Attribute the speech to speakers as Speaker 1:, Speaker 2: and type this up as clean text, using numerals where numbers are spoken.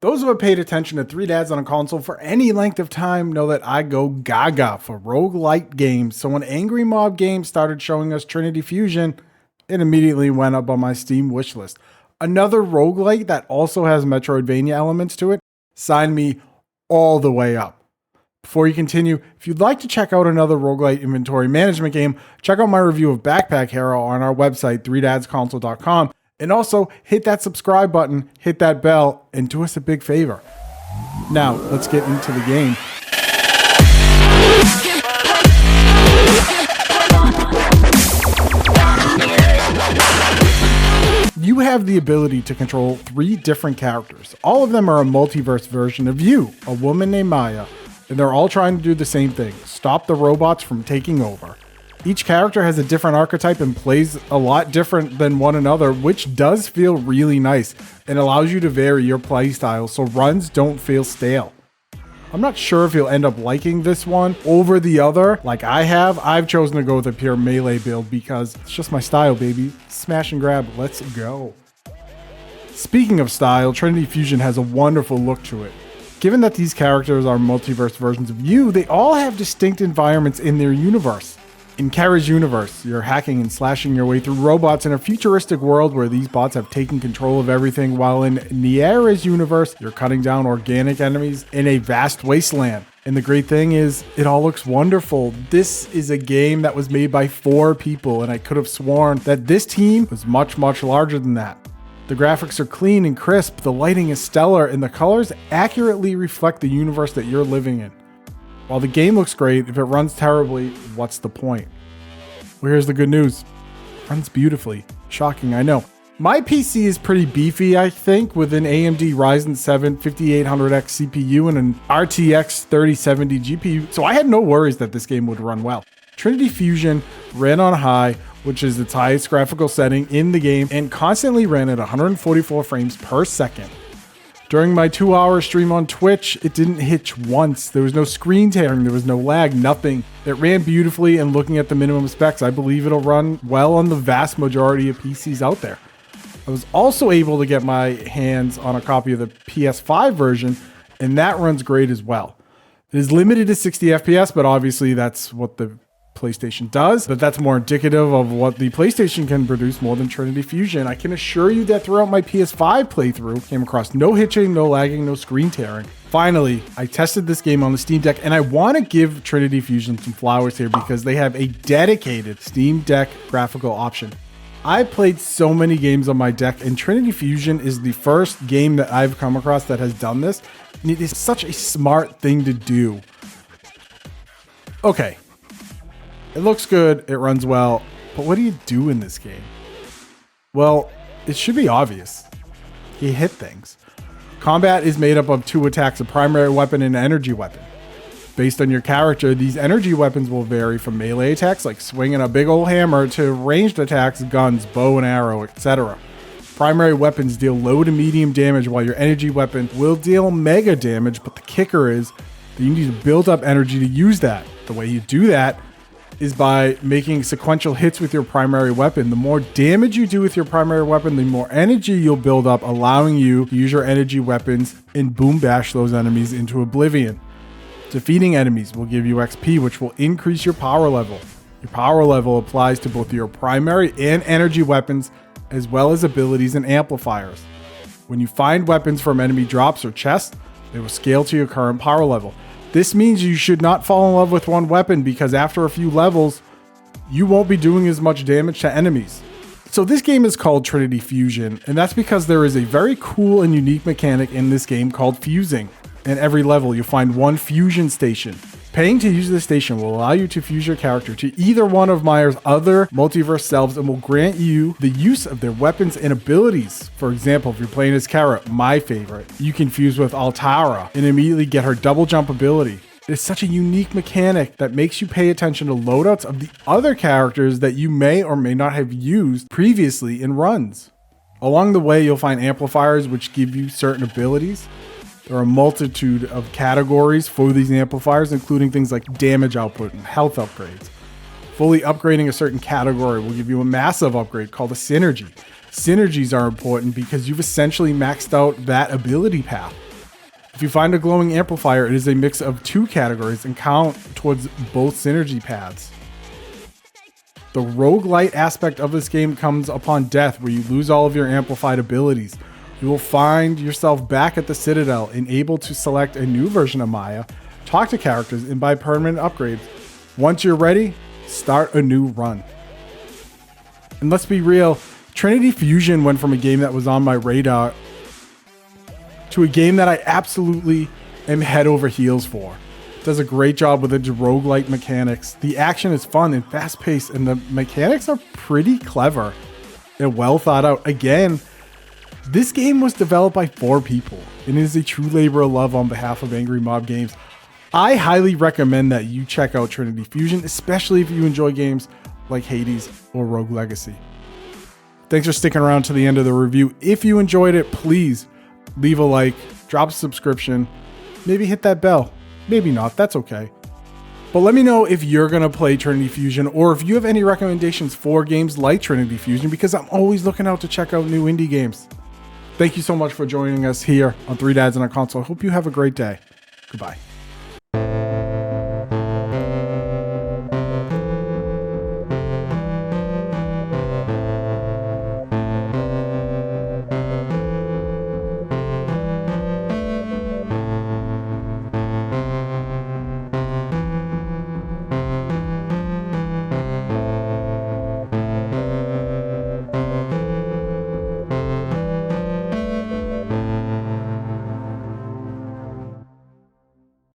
Speaker 1: Those who have paid attention to Three Dads on a Console for any length of time know that I go gaga for roguelite games. So when Angry Mob Games started showing us Trinity Fusion, it immediately went up on my Steam wishlist. Another roguelite that also has Metroidvania elements to it signed me all the way up. Before you continue, if you'd like to check out another roguelite inventory management game, check out my review of Backpack Hero on our website, 3dadsconsole.com. And also, hit that subscribe button, hit that bell, and do us a big favor. Now, let's get into the game. You have the ability to control 3 different characters. All of them are a multiverse version of you, a woman named Maya, and they're all trying to do the same thing, stop the robots from taking over. Each character has a different archetype and plays a lot different than one another, which does feel really nice and allows you to vary your playstyle so runs don't feel stale. I'm not sure if you'll end up liking this one over the other like I have. I've chosen to go with a pure melee build because it's just my style, baby. Smash and grab, let's go. Speaking of style, Trinity Fusion has a wonderful look to it. Given that these characters are multiverse versions of you, they all have distinct environments in their universe. In Kara's universe, you're hacking and slashing your way through robots in a futuristic world where these bots have taken control of everything, while in Niera's universe, you're cutting down organic enemies in a vast wasteland. And the great thing is, it all looks wonderful. This is a game that was made by 4 people, and I could have sworn that this team was much, much larger than that. The graphics are clean and crisp, the lighting is stellar, and the colors accurately reflect the universe that you're living in. While the game looks great, if it runs terribly, what's the point? Well, here's the good news. It runs beautifully. Shocking, I know. My PC is pretty beefy, I think, with an AMD Ryzen 7 5800X CPU and an RTX 3070 GPU, so I had no worries that this game would run well. Trinity Fusion ran on high, which is its highest graphical setting in the game, and constantly ran at 144 frames per second. During my 2-hour stream on Twitch, it didn't hitch once. There was no screen tearing, there was no lag, nothing. It ran beautifully, and looking at the minimum specs, I believe it'll run well on the vast majority of PCs out there. I was also able to get my hands on a copy of the PS5 version, and that runs great as well. It is limited to 60 FPS, but obviously that's what the PlayStation does, but that's more indicative of what the PlayStation can produce more than Trinity Fusion. I can assure you that throughout my PS5 playthrough, came across no hitching, no lagging, no screen tearing. Finally, I tested this game on the Steam Deck, and I want to give Trinity Fusion some flowers here because they have a dedicated Steam Deck graphical option. I played so many games on my deck, and Trinity Fusion is the first game that I've come across that has done this. And it is such a smart thing to do. Okay. It looks good, it runs well, but what do you do in this game? Well, it should be obvious. You hit things. Combat is made up of 2 attacks, a primary weapon and an energy weapon. Based on your character, these energy weapons will vary from melee attacks like swinging a big old hammer to ranged attacks, guns, bow and arrow, etc. Primary weapons deal low to medium damage, while your energy weapon will deal mega damage, but the kicker is that you need to build up energy to use that. The way you do that is by making sequential hits with your primary weapon. The more damage you do with your primary weapon, the more energy you'll build up, allowing you to use your energy weapons and boom bash those enemies into oblivion. Defeating enemies will give you XP, which will increase your power level. Your power level applies to both your primary and energy weapons, as well as abilities and amplifiers. When you find weapons from enemy drops or chests, they will scale to your current power level. This means you should not fall in love with one weapon because after a few levels, you won't be doing as much damage to enemies. So this game is called Trinity Fusion, and that's because there is a very cool and unique mechanic in this game called fusing. In every level, you'll find one fusion station. Paying to use this station will allow you to fuse your character to either one of Maya's other multiverse selves and will grant you the use of their weapons and abilities. For example, if you're playing as Kara, my favorite, you can fuse with Altara and immediately get her double jump ability. It's such a unique mechanic that makes you pay attention to loadouts of the other characters that you may or may not have used previously in runs. Along the way, you'll find amplifiers which give you certain abilities. There are a multitude of categories for these amplifiers, including things like damage output and health upgrades. Fully upgrading a certain category will give you a massive upgrade called a synergy. Synergies are important because you've essentially maxed out that ability path. If you find a glowing amplifier, it is a mix of 2 categories and count towards both synergy paths. The roguelite aspect of this game comes upon death, where you lose all of your amplified abilities. You will find yourself back at the Citadel and able to select a new version of Maya, talk to characters, and buy permanent upgrades. Once you're ready, start a new run. And let's be real, Trinity Fusion went from a game that was on my radar to a game that I absolutely am head over heels for. It does a great job with its roguelite mechanics. The action is fun and fast-paced, and the mechanics are pretty clever and well thought out. Again, this game was developed by 4 people and is a true labor of love on behalf of Angry Mob Games. I highly recommend that you check out Trinity Fusion, especially if you enjoy games like Hades or Rogue Legacy. Thanks for sticking around to the end of the review. If you enjoyed it, please leave a like, drop a subscription, maybe hit that bell. Maybe not, that's okay. But let me know if you're going to play Trinity Fusion, or if you have any recommendations for games like Trinity Fusion, because I'm always looking out to check out new indie games. Thank you so much for joining us here on 3 Dads and a Console. I hope you have a great day. Goodbye.